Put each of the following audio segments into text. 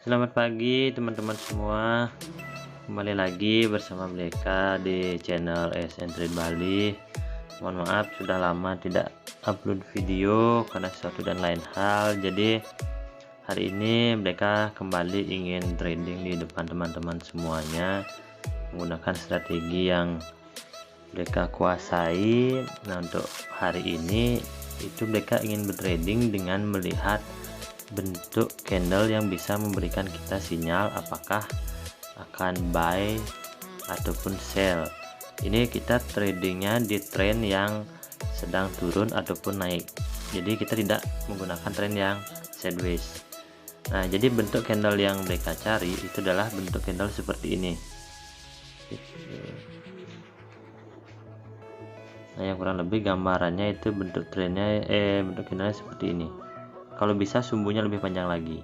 Selamat pagi teman-teman semua. Kembali lagi bersama mereka di channel SN Trade Bali. Mohon maaf sudah lama tidak upload video karena sesuatu dan lain hal. Jadi hari ini mereka kembali ingin trading di depan teman-teman semuanya menggunakan strategi yang mereka kuasai. Nah, untuk hari ini itu mereka ingin bertrading dengan melihat bentuk candle yang bisa memberikan kita sinyal apakah akan buy ataupun sell. Ini kita tradingnya di tren yang sedang turun ataupun naik, jadi kita tidak menggunakan tren yang sideways. Nah, jadi bentuk candle yang mereka cari itu adalah bentuk candle seperti ini. Nah, yang kurang lebih gambarannya itu bentuk trennya bentuk candlenya seperti ini. Kalau bisa sumbunya lebih panjang lagi.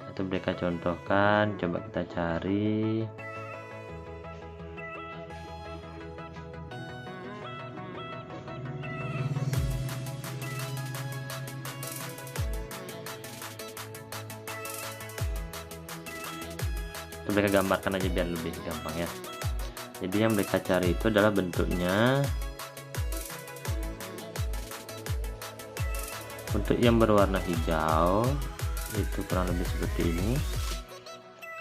Itu mereka contohkan, coba kita cari. Itu mereka gambarkan aja biar lebih gampang ya. Jadi yang mereka cari itu adalah bentuknya. Untuk yang berwarna hijau itu kurang lebih seperti ini,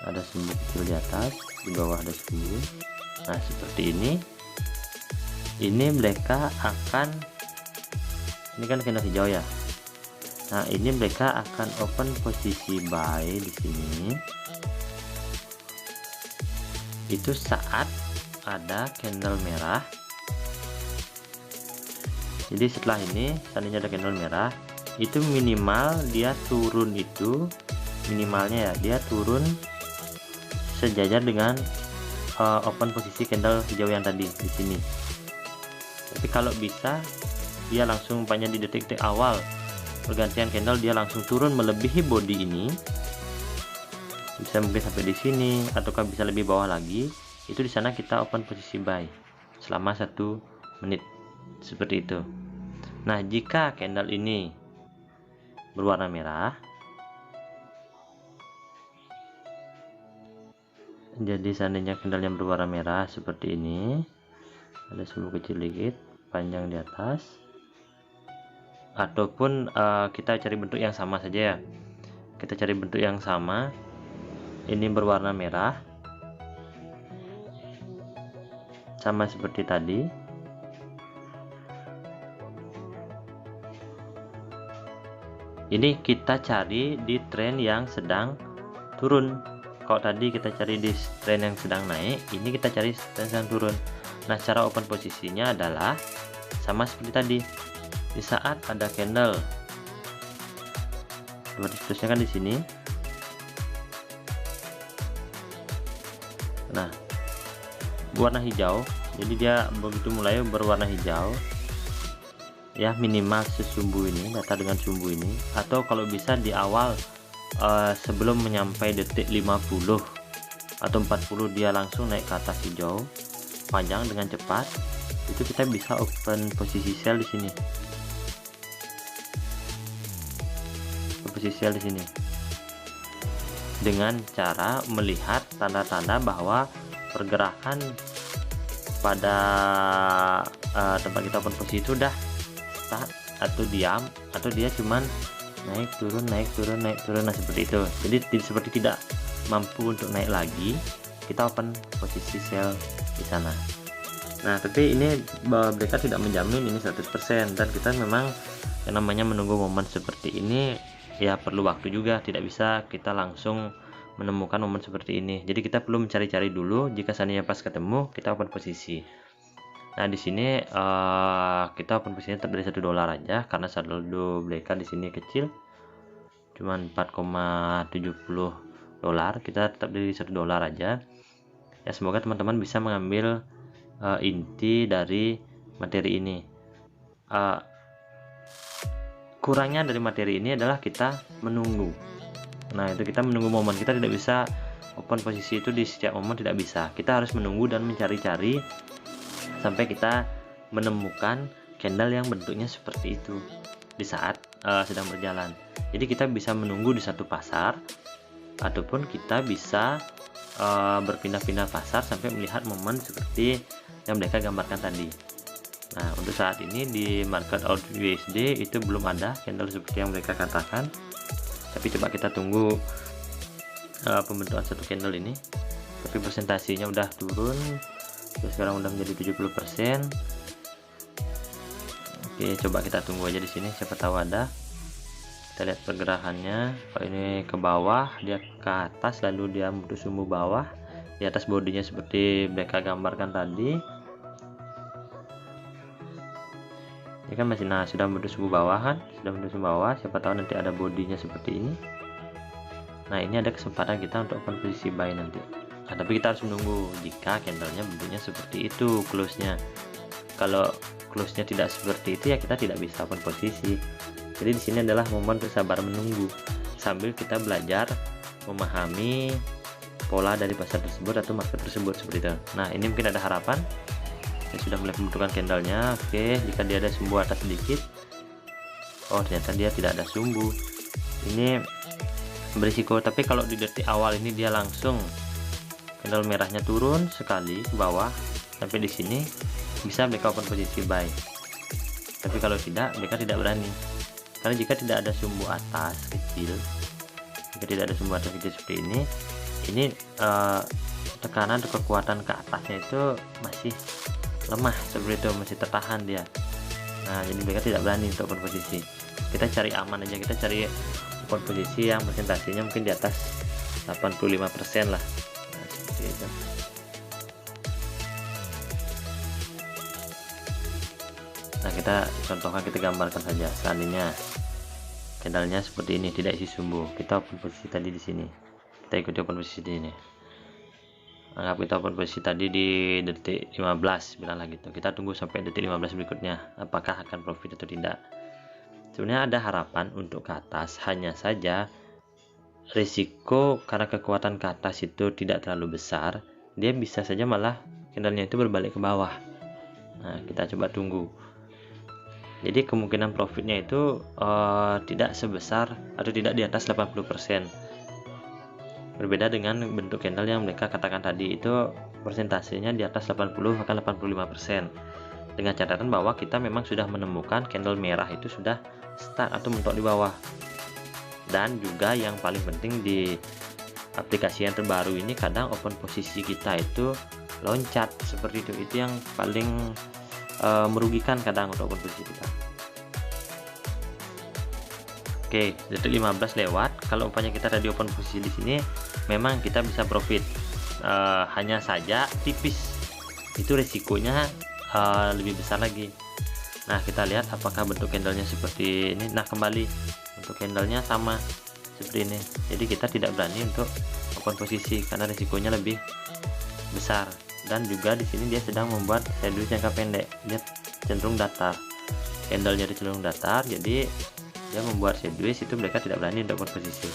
ada sumbu kecil di atas, di bawah ada sumbu. Nah, seperti ini mereka akan, ini kan candle hijau ya. Nah, ini mereka akan open posisi buy di sini itu saat ada candle merah. Jadi setelah ini seandainya ada candle merah, itu minimal dia turun, itu minimalnya ya dia turun sejajar dengan open posisi candle hijau yang tadi di sini. Tapi kalau bisa dia langsung umpamanya di detik-detik awal pergantian candle dia langsung turun melebihi body ini, bisa mungkin sampai di sini ataukah bisa lebih bawah lagi, itu di sana kita open posisi buy selama 1 menit seperti itu. Nah, jika candle ini berwarna merah, jadi seandainya candle yang berwarna merah seperti ini, ada sumbu kecil dikit panjang di atas, ataupun kita cari bentuk yang sama saja ya, kita cari bentuk yang sama, ini berwarna merah sama seperti tadi. Ini kita cari di tren yang sedang turun. Kalau tadi kita cari di tren yang sedang naik, ini kita cari tren yang turun. Nah, cara open posisinya adalah sama seperti tadi. Di saat ada candle, terusnya kan di sini. Nah, warna hijau, jadi dia begitu mulai berwarna hijau ya, minimal sesumbu ini, data dengan sumbu ini, atau kalau bisa di awal sebelum menyampai detik 50 atau 40 dia langsung naik ke atas hijau panjang dengan cepat, itu kita bisa open posisi sell di sini. Posisi sell di sini dengan cara melihat tanda-tanda bahwa pergerakan pada tempat kita open posisi itu udah atau diam, atau dia cuman naik turun naik turun naik turun. Nah, seperti itu. Jadi seperti tidak mampu untuk naik lagi, kita open posisi sell di sana. Nah, tapi ini mereka tidak menjamin ini 100%, dan kita memang yang namanya menunggu momen seperti ini ya perlu waktu juga, tidak bisa kita langsung menemukan momen seperti ini. Jadi kita perlu mencari-cari dulu, jika seandainya pas ketemu kita open posisi. Nah, di sini kita open posisinya tetap dari $1 aja karena saldo mereka di sini kecil, cuman 4,70 dolar, kita tetap dari $1 aja ya. Semoga teman-teman bisa mengambil inti dari materi ini. Kurangnya dari materi ini adalah kita menunggu. Nah, itu kita menunggu momen, kita tidak bisa open posisi itu di setiap momen, tidak bisa. Kita harus menunggu dan mencari-cari sampai kita menemukan candle yang bentuknya seperti itu di saat sedang berjalan. Jadi kita bisa menunggu di satu pasar ataupun kita bisa berpindah-pindah pasar sampai melihat momen seperti yang mereka gambarkan tadi. Nah, untuk saat ini di market out USD itu belum ada candle seperti yang mereka katakan, tapi coba kita tunggu pembentukan satu candle ini. Tapi presentasinya udah turun, sekarang udah menjadi 70%. Oke, coba kita tunggu aja di sini, siapa tahu ada. Kita lihat pergerakannya. Kalau ini ke bawah, dia ke atas, lalu dia menuju sumbu bawah. Di atas bodinya seperti mereka gambarkan tadi. Ini kan masih, nah sudah menuju sumbu bawah kan, sudah menuju sumbu bawah. Siapa tahu nanti ada bodinya seperti ini. Nah, ini ada kesempatan kita untuk open posisi buy nanti. Nah, tapi kita harus menunggu jika candlenya bentuknya seperti itu close-nya. Kalau close-nya tidak seperti itu ya kita tidak bisa open posisi. Jadi di sini adalah momen untuk sabar menunggu sambil kita belajar memahami pola dari pasar tersebut atau market tersebut seperti itu. Nah, ini mungkin ada harapan. Saya sudah mulai pembentukan candlenya. Oke, jika dia ada sumbu atas sedikit. Oh, ternyata dia tidak ada sumbu. Ini berisiko, tapi kalau di detik awal ini dia langsung candle merahnya turun sekali ke bawah sampai di sini, bisa mereka open posisi buy. Tapi kalau tidak, mereka tidak berani, karena jika tidak ada sumbu atas kecil, seperti ini tekanan atau kekuatan ke atasnya itu masih lemah seperti itu, masih tertahan dia. Nah, jadi mereka tidak berani untuk open posisi. Kita cari aman aja, kita cari open posisi yang presentasinya mungkin di atas 85% lah. Nah, seperti itu. Nah, kita contohkan, kita gambarkan saja. Seandainya candlenya seperti ini, tidak isi sumbu, kita open posisi tadi di sini. Kita ikuti open posisi di sini. Anggap kita open posisi tadi di detik 15, bilanglah gitu. Kita tunggu sampai detik 15 berikutnya, apakah akan profit atau tidak. Sebenarnya ada harapan untuk ke atas, hanya saja risiko karena kekuatan ke atas itu tidak terlalu besar, dia bisa saja malah candlenya itu berbalik ke bawah. Nah, kita coba tunggu. Jadi kemungkinan profitnya itu tidak sebesar atau tidak di atas 80%. Berbeda dengan bentuk candle yang mereka katakan tadi, itu persentasenya di atas 80 bahkan 85%. Dengan catatan bahwa kita memang sudah menemukan candle merah itu sudah start atau mentok di bawah. Dan juga yang paling penting di aplikasi yang terbaru ini, kadang open posisi kita itu loncat seperti itu. Itu yang paling merugikan kadang untuk open posisi kita. Oke, detik 15 lewat. Kalau umpamanya kita tadi open posisi di sini, memang kita bisa profit. Hanya saja tipis. Itu resikonya lebih besar lagi. Nah, kita lihat apakah bentuk candlenya seperti ini. Nah, kembali untuk candlenya sama seperti ini. Jadi kita tidak berani untuk open posisi karena resikonya lebih besar. Dan juga di sini dia sedang membuat sideways jangka pendek, dia cenderung datar, candlenya cenderung datar, jadi dia membuat sideways, itu mereka tidak berani untuk open posisi.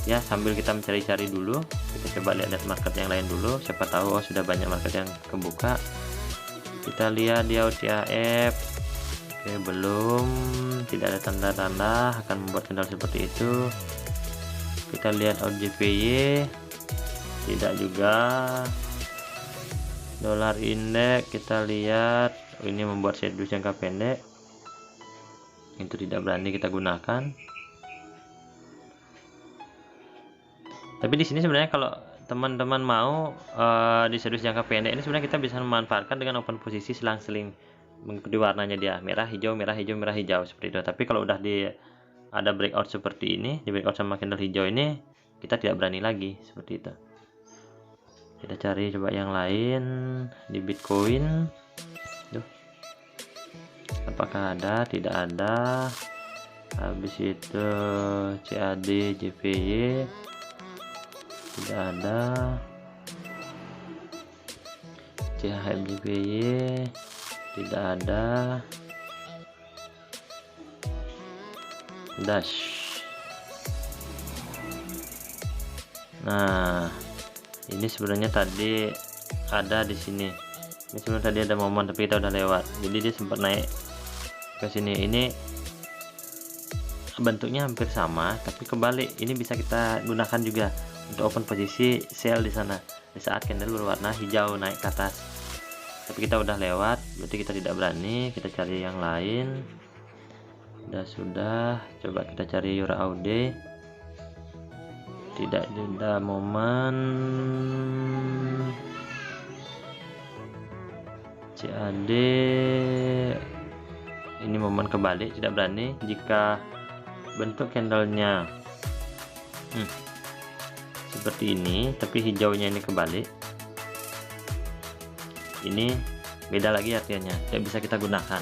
Ya, sambil kita mencari-cari dulu, kita coba lihat market yang lain dulu, siapa tahu sudah banyak market yang kebuka. Kita lihat di OTAF, oke, belum, tidak ada tanda-tanda akan membuat candle seperti itu. Kita lihat OJPY, tidak juga. Dolar indeks kita lihat, ini membuat sideways jangka pendek, itu tidak berani kita gunakan. Tapi di sini sebenarnya kalau teman-teman mau di sideways jangka pendek ini, sebenarnya kita bisa memanfaatkan dengan open posisi selang-seling, mengikuti warnanya dia, merah hijau merah hijau merah hijau seperti itu. Tapi kalau udah ada breakout seperti ini, di breakout sama candle hijau ini, kita tidak berani lagi seperti itu. Kita cari coba yang lain di Bitcoin. Duh, apakah ada? Tidak ada. Habis itu CAD JPY tidak ada. CHF JPY tidak ada. Dash. Nah, ini sebenarnya tadi ada di sini. Ini sebenarnya tadi ada momen tapi kita udah lewat. Jadi dia sempat naik ke sini. Ini bentuknya hampir sama tapi kebalik. Ini bisa kita gunakan juga untuk open posisi sell di sana di saat candle berwarna hijau naik ke atas. Tapi kita udah lewat, berarti kita tidak berani. Kita cari yang lain. Sudah, coba kita cari Euro AUD. Tidak ada momen. CAD ini momen kebalik, tidak berani. Jika bentuk candlenya seperti ini tapi hijaunya ini kebalik, ini beda lagi artinya, tidak bisa kita gunakan.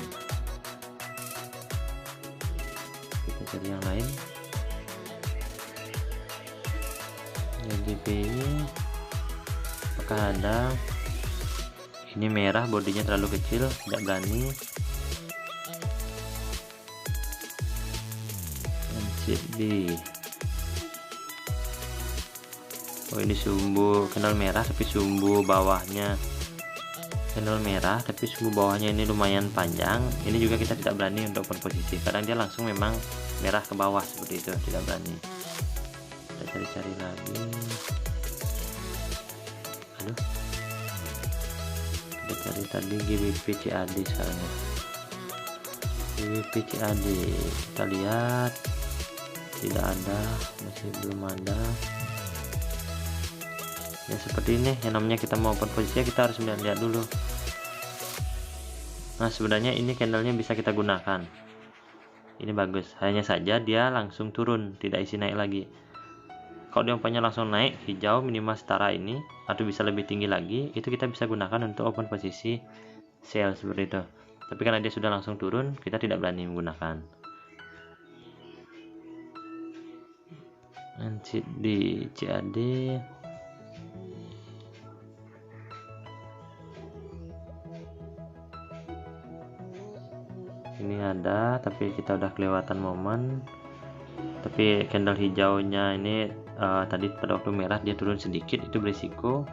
Kita cari yang lain. GBP apakah ada? Ini merah, bodinya terlalu kecil, tidak berani. NCD. Oh, ini sumbu candle merah tapi sumbu bawahnya candle merah tapi sumbu bawahnya ini lumayan panjang. Ini juga kita tidak berani untuk open posisi. Kadang dia langsung memang merah ke bawah seperti itu, tidak berani. Kita cari-cari lagi. Aduh, kita cari tadi GBP CAD sekarang ya. GBP CAD kita lihat tidak ada, masih belum ada ya. Seperti ini yang namanya kita mau open posisi, kita harus melihat dulu. Nah, sebenarnya ini candlenya bisa kita gunakan, ini bagus, hanya saja dia langsung turun, tidak isi naik lagi. Kalau dia umpamanya langsung naik hijau minimal setara ini atau bisa lebih tinggi lagi, itu kita bisa gunakan untuk open posisi sell seperti itu. Tapi karena dia sudah langsung turun, kita tidak berani menggunakan. Di CAD ini ada, tapi kita udah kelewatan momen. Tapi candle hijaunya ini tadi pada waktu merah dia turun sedikit, itu berisiko.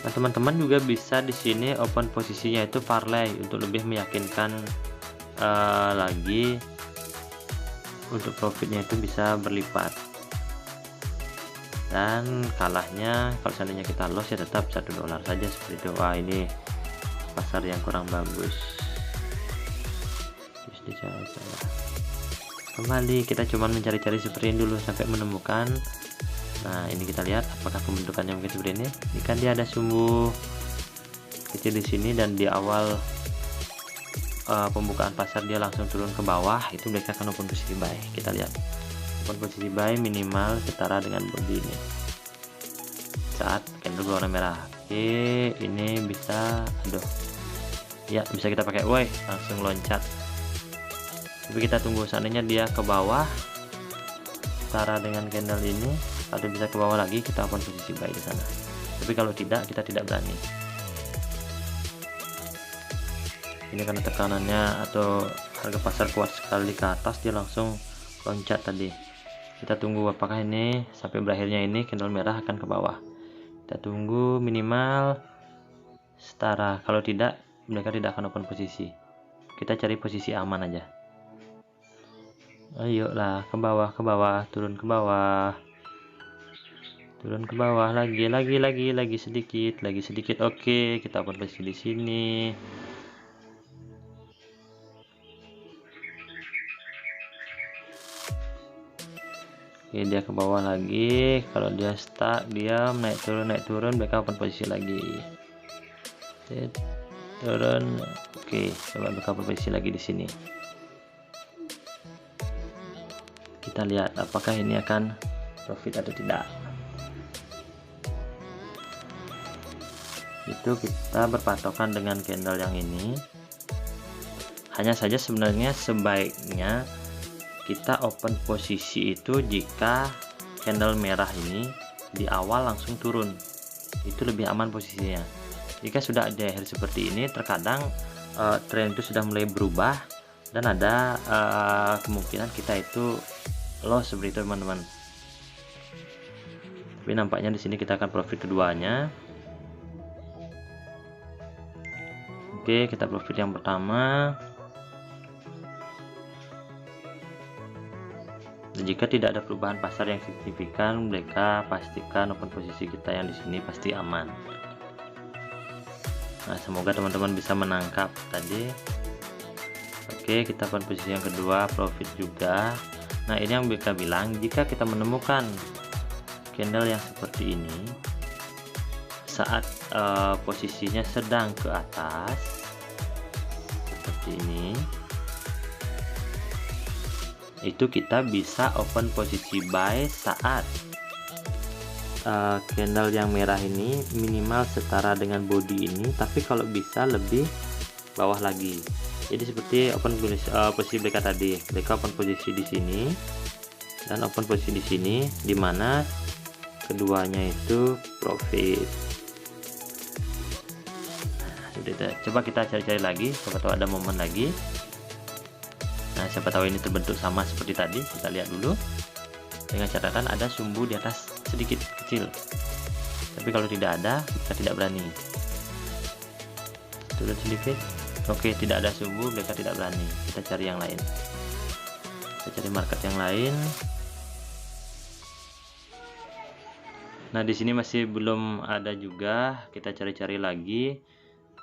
Nah, teman-teman juga bisa di sini open posisinya itu parlay untuk lebih meyakinkan lagi, untuk profitnya itu bisa berlipat. Dan kalahnya kalau seandainya kita loss ya tetap $1 saja seperti itu. Wah, ini pasar yang kurang bagus. Kembali kita cuma mencari-cari seperti ini dulu sampai menemukan. Nah, ini kita lihat apakah pembentukannya mungkin seperti ini. Ini kan dia ada sumbu kecil di sini dan di awal pembukaan pasar dia langsung turun ke bawah, itu mereka akan open posisi buy. Kita lihat open posisi buy minimal setara dengan body ini saat candle berwarna merah. Oke, ini bisa, aduh ya, bisa kita pakai woi langsung loncat. Tapi kita tunggu, seandainya dia ke bawah setara dengan candle ini atau bisa ke bawah lagi, kita open posisi buy di sana. Tapi kalau tidak, kita tidak berani. Ini karena tekanannya atau harga pasar kuat sekali ke atas, dia langsung loncat tadi. Kita tunggu apakah ini sampai berakhirnya ini candle merah akan ke bawah. Kita tunggu minimal setara. Kalau tidak, mereka tidak akan open posisi. Kita cari posisi aman aja. Ayolah ke bawah, turun ke bawah, turun ke bawah lagi sedikit, Oke, kita open posisi di sini. Oke, dia ke bawah lagi. Kalau dia stuck, diam, naik turun, mereka open posisi lagi. Turun. Oke, coba mereka open posisi lagi di sini. Kita lihat apakah ini akan profit atau tidak. Itu kita berpatokan dengan candle yang ini. Hanya saja sebenarnya sebaiknya kita open posisi itu jika candle merah ini di awal langsung turun, itu lebih aman posisinya. Jika sudah ada akhir seperti ini, terkadang tren itu sudah mulai berubah dan ada kemungkinan kita itu loss seperti itu, teman-teman. Tapi nampaknya di sini kita akan profit keduanya. Oke, kita profit yang pertama. jika tidak ada perubahan pasar yang signifikan, mereka pastikan open posisi kita yang di sini pasti aman. Nah, semoga teman-teman bisa menangkap tadi. Oke, kita open posisi yang kedua, profit juga. Nah, ini yang mereka bilang, jika kita menemukan candle yang seperti ini saat posisinya sedang ke atas seperti ini, itu kita bisa open posisi buy saat candle yang merah ini minimal setara dengan body ini, tapi kalau bisa lebih bawah lagi. Jadi seperti open posisi mereka tadi, mereka open posisi di sini dan open posisi di sini, dimana keduanya itu profit. Nah, coba kita cari-cari lagi, siapa tahu ada momen lagi. Nah, siapa tahu ini terbentuk sama seperti tadi. Kita lihat dulu dengan catatan ada sumbu di atas sedikit kecil, tapi kalau tidak ada kita tidak berani. Sudah sedikit. Oke, tidak ada sumbu, mereka tidak berani. Kita cari yang lain, kita cari market yang lain. Nah, di sini masih belum ada juga, kita cari-cari lagi.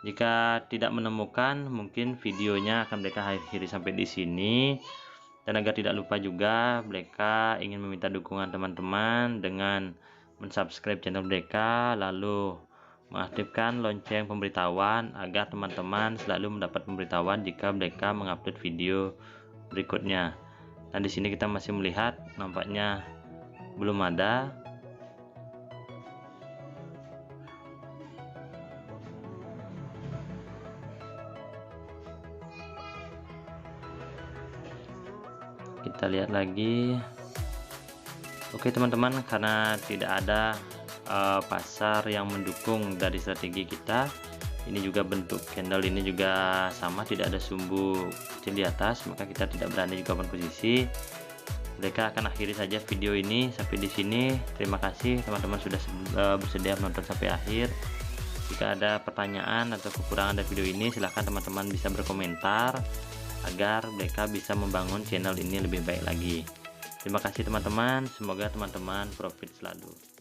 Jika tidak menemukan, mungkin videonya akan mereka akhiri sampai di sini. Dan agar tidak lupa juga, mereka ingin meminta dukungan teman-teman dengan mensubscribe channel mereka, lalu mengaktifkan lonceng pemberitahuan agar teman-teman selalu mendapat pemberitahuan jika mereka mengupload video berikutnya. Dan di sini kita masih melihat, nampaknya belum ada. Kita lihat lagi. Oke teman-teman, karena tidak ada pasar yang mendukung dari strategi kita, ini juga bentuk candle ini juga sama, tidak ada sumbu kecil di atas, maka kita tidak berani juga open posisi. Mereka akan akhiri saja video ini sampai di sini. Terima kasih teman-teman sudah bersedia menonton sampai akhir. Jika ada pertanyaan atau kekurangan dari video ini, silahkan teman-teman bisa berkomentar agar mereka bisa membangun channel ini lebih baik lagi. Terima kasih teman-teman, semoga teman-teman profit selalu.